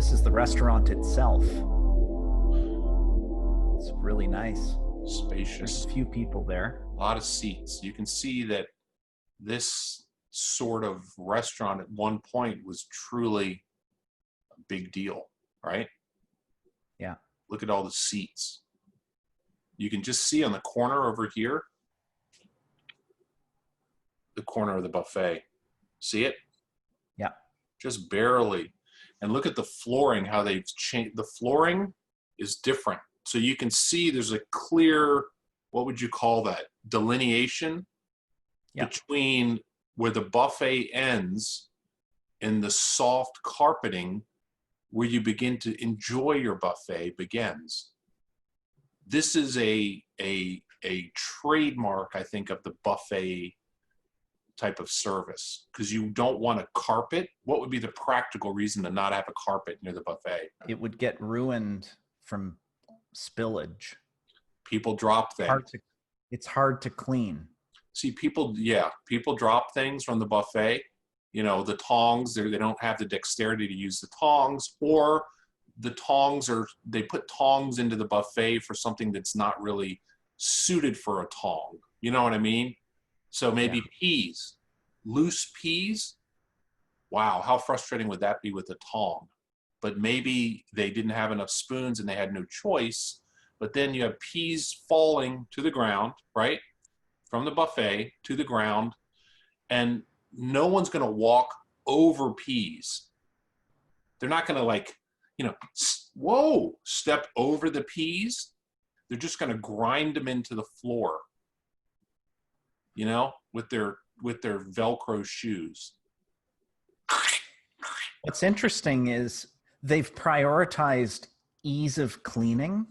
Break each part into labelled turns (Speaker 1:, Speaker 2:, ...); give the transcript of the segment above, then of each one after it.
Speaker 1: this is the restaurant itself. It's really nice.
Speaker 2: Spacious.
Speaker 1: There's a few people there.
Speaker 2: A lot of seats. You can see that this sort of restaurant at one point was truly a big deal, right?
Speaker 1: Yeah.
Speaker 2: Look at all the seats. You can just see on the corner over here, the corner of the buffet. See it?
Speaker 1: Yeah.
Speaker 2: Just barely. And look at the flooring, how they've changed. The flooring is different. So you can see there's a clear, what would you call that? Delineation between where the buffet ends and the soft carpeting where you begin to enjoy your buffet begins. This is a trademark, I think, of the buffet type of service, because you don't want a carpet. What would be the practical reason to not have a carpet near the buffet?
Speaker 1: It would get ruined from spillage.
Speaker 2: People drop things.
Speaker 1: It's hard to clean.
Speaker 2: See, people drop things from the buffet. You know, the tongs, they don't have the dexterity to use the tongs, or the tongs they put tongs into the buffet for something that's not really suited for a tong. You know what I mean? So maybe peas, loose peas. Wow, how frustrating would that be with a tong? But maybe they didn't have enough spoons and they had no choice. But then you have peas falling to the ground, right? From the buffet to the ground. And no one's going to walk over peas. They're not going to step over the peas. They're just going to grind them into the floor, you know, with their Velcro shoes.
Speaker 1: What's interesting is they've prioritized ease of cleaning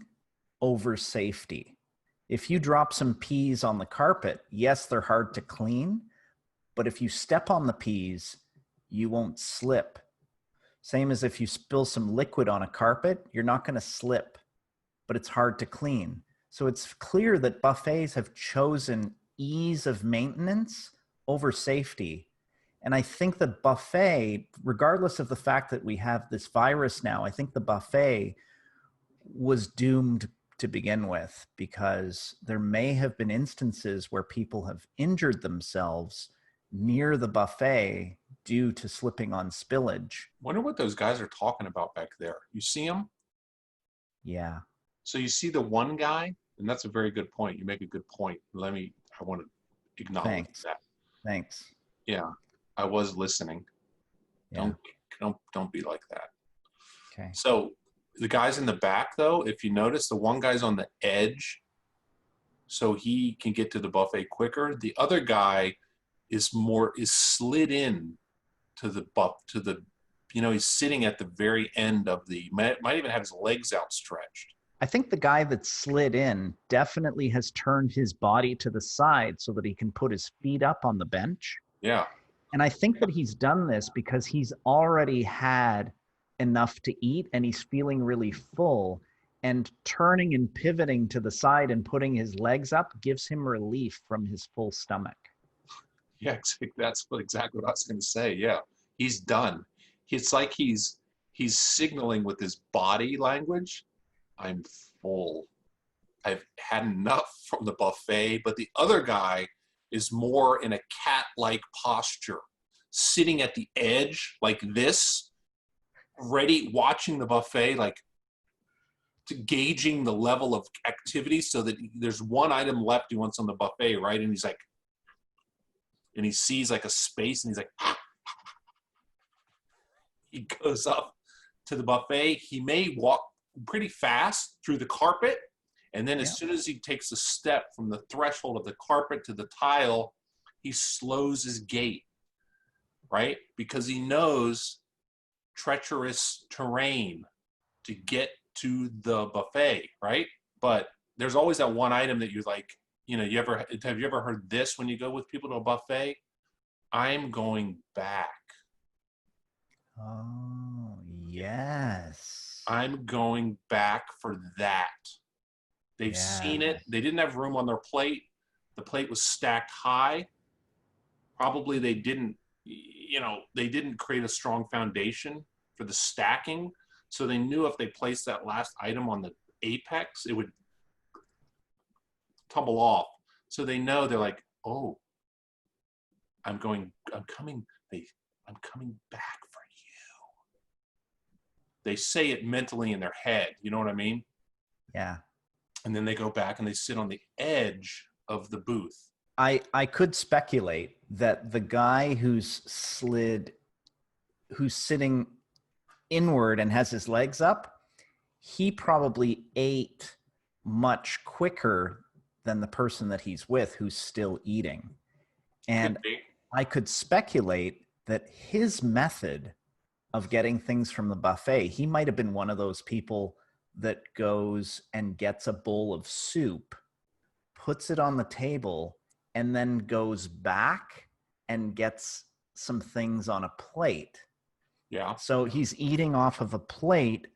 Speaker 1: over safety. If you drop some peas on the carpet, yes, they're hard to clean, but if you step on the peas, you won't slip. Same as if you spill some liquid on a carpet, you're not going to slip, but it's hard to clean. So it's clear that buffets have chosen ease of maintenance over safety. And I think the buffet, regardless of the fact that we have this virus now, I think the buffet was doomed to begin with, because there may have been instances where people have injured themselves near the buffet due to slipping on spillage.
Speaker 2: Wonder what those guys are talking about back there. You see them?
Speaker 1: Yeah.
Speaker 2: So you see the one guy, and that's a very good point. You make a good point. I want to acknowledge that.
Speaker 1: Thanks.
Speaker 2: Yeah, I was listening.
Speaker 1: Yeah.
Speaker 2: Don't be like that.
Speaker 1: Okay.
Speaker 2: So the guys in the back, though, if you notice, the one guy's on the edge, so he can get to the buffet quicker. The other guy is slid in to the he's sitting at the very end of might even have his legs outstretched.
Speaker 1: I think the guy that slid in definitely has turned his body to the side so that he can put his feet up on the bench.
Speaker 2: Yeah.
Speaker 1: And I think that he's done this because he's already had enough to eat and he's feeling really full, and turning and pivoting to the side and putting his legs up gives him relief from his full stomach.
Speaker 2: Yeah, that's exactly what I was going to say. Yeah, he's done. It's like he's signaling with his body language, I'm full. I've had enough from the buffet. But the other guy is more in a cat-like posture, sitting at the edge like this, ready, watching the buffet, like gauging the level of activity, so that there's one item left he wants on the buffet, right? And he's like, and he sees like a space, and he's like, he goes up to the buffet. He may walk pretty fast through the carpet, and then as soon as he takes a step from the threshold of the carpet to the tile, he slows his gait, right? Because he knows treacherous terrain to get to the buffet, right? But there's always that one item that you're like, you know, have you ever heard this when you go with people to a buffet? I'm going back.
Speaker 1: Oh, yes.
Speaker 2: I'm going back for that. They've seen it. They didn't have room on their plate. The plate was stacked high. Probably they didn't create a strong foundation for the stacking. So they knew if they placed that last item on the apex, it would tumble off. So they know, they're like, oh, I'm coming back for you. They say it mentally in their head. You know what I mean?
Speaker 1: Yeah.
Speaker 2: And then they go back and they sit on the edge of the booth.
Speaker 1: I could speculate that the guy who's sitting inward and has his legs up, he probably ate much quicker than the person that he's with who's still eating. And I could speculate that his method of getting things from the buffet, he might have been one of those people that goes and gets a bowl of soup, puts it on the table, and then goes back and gets some things on a plate.
Speaker 2: Yeah.
Speaker 1: So he's eating off of a plate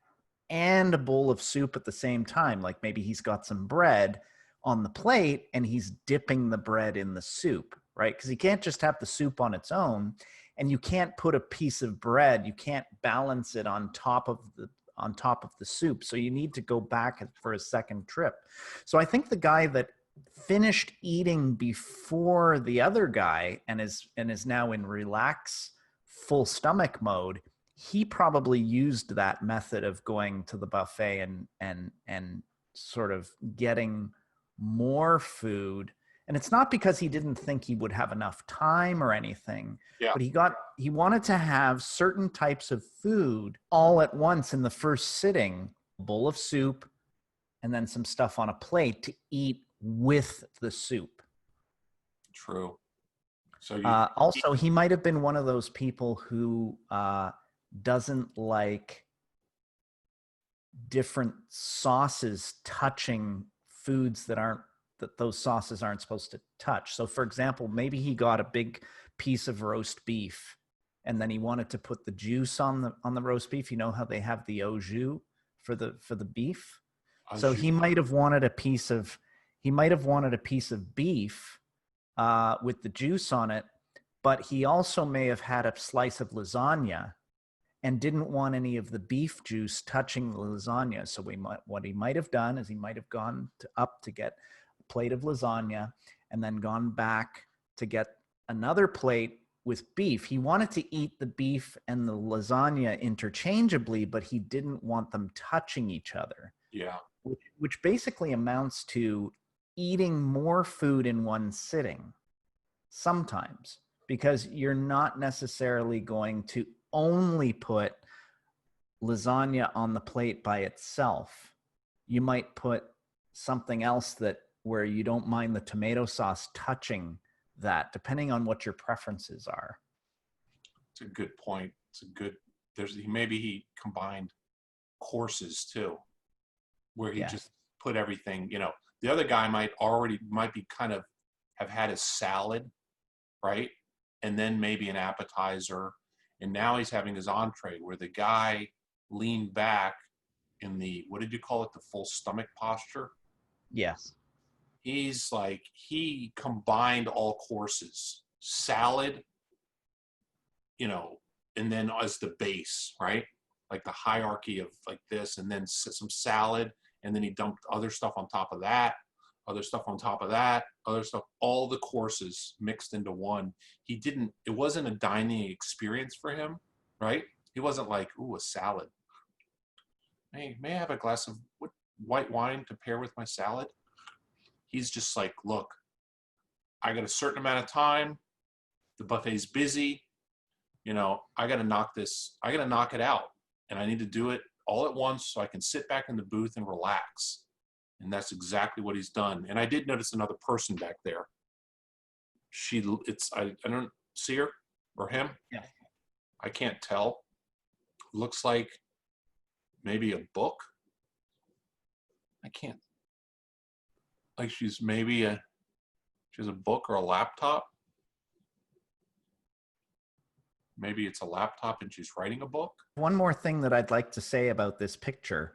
Speaker 1: and a bowl of soup at the same time. Like maybe he's got some bread on the plate and he's dipping the bread in the soup, right? Because he can't just have the soup on its own, and you can't put a piece of bread, you can't balance it on top of the soup. So you need to go back for a second trip. So I think the guy that finished eating before the other guy and is now in relax full stomach mode, he probably used that method of going to the buffet and sort of getting more food. And it's not because he didn't think he would have enough time or anything, but he wanted to have certain types of food all at once in the first sitting, a bowl of soup and then some stuff on a plate to eat with the soup.
Speaker 2: True. So
Speaker 1: also, he might have been one of those people who doesn't like different sauces touching foods that those sauces aren't supposed to touch. So, for example, maybe he got a big piece of roast beef, and then he wanted to put the juice on the roast beef. You know how they have the au jus for the beef. So he might have wanted a piece of beef with the juice on it, but he also may have had a slice of lasagna and didn't want any of the beef juice touching the lasagna. So what he might have done is he might have gone up to get a plate of lasagna and then gone back to get another plate with beef. He wanted to eat the beef and the lasagna interchangeably, but he didn't want them touching each other.
Speaker 2: Yeah.
Speaker 1: Which basically amounts to eating more food in one sitting sometimes, because you're not necessarily going to only put lasagna on the plate by itself. You might put something else where you don't mind the tomato sauce touching that, depending on what your preferences are.
Speaker 2: It's a good point. Maybe he combined courses too, where he just put everything, the other guy might be kind of have had his salad, right? And then maybe an appetizer. And now he's having his entree, where the guy leaned back in what did you call it? The full stomach posture?
Speaker 1: Yes.
Speaker 2: He's like, he combined all courses, salad, and then as the base, right? Like the hierarchy of like this, and then some salad, and then he dumped other stuff on top of that, other stuff on top of that, other stuff, all the courses mixed into one. It wasn't a dining experience for him, right? He wasn't like, ooh, a salad. Hey, may I have a glass of white wine to pair with my salad? He's just like, look, I got a certain amount of time. The buffet's busy. I got to knock it out. And I need to do it all at once so I can sit back in the booth and relax. And that's exactly what he's done. And I did notice another person back there. I don't see her or him.
Speaker 1: Yeah.
Speaker 2: I can't tell. Looks like maybe a book. I can't. Like she has a book or a laptop. Maybe it's a laptop and she's writing a book.
Speaker 1: One more thing that I'd like to say about this picture,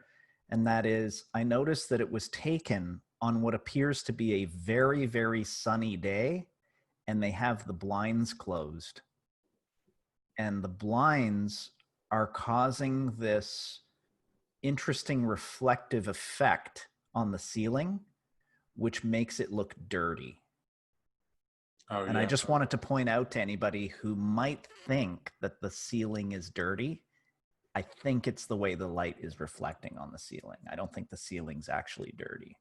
Speaker 1: and that is I noticed that it was taken on what appears to be a very, very sunny day, and they have the blinds closed. And the blinds are causing this interesting reflective effect on the ceiling, which makes it look dirty.
Speaker 2: Oh,
Speaker 1: And
Speaker 2: yeah.
Speaker 1: I just wanted to point out to anybody who might think that the ceiling is dirty, I think it's the way the light is reflecting on the ceiling. I don't think the ceiling's actually dirty.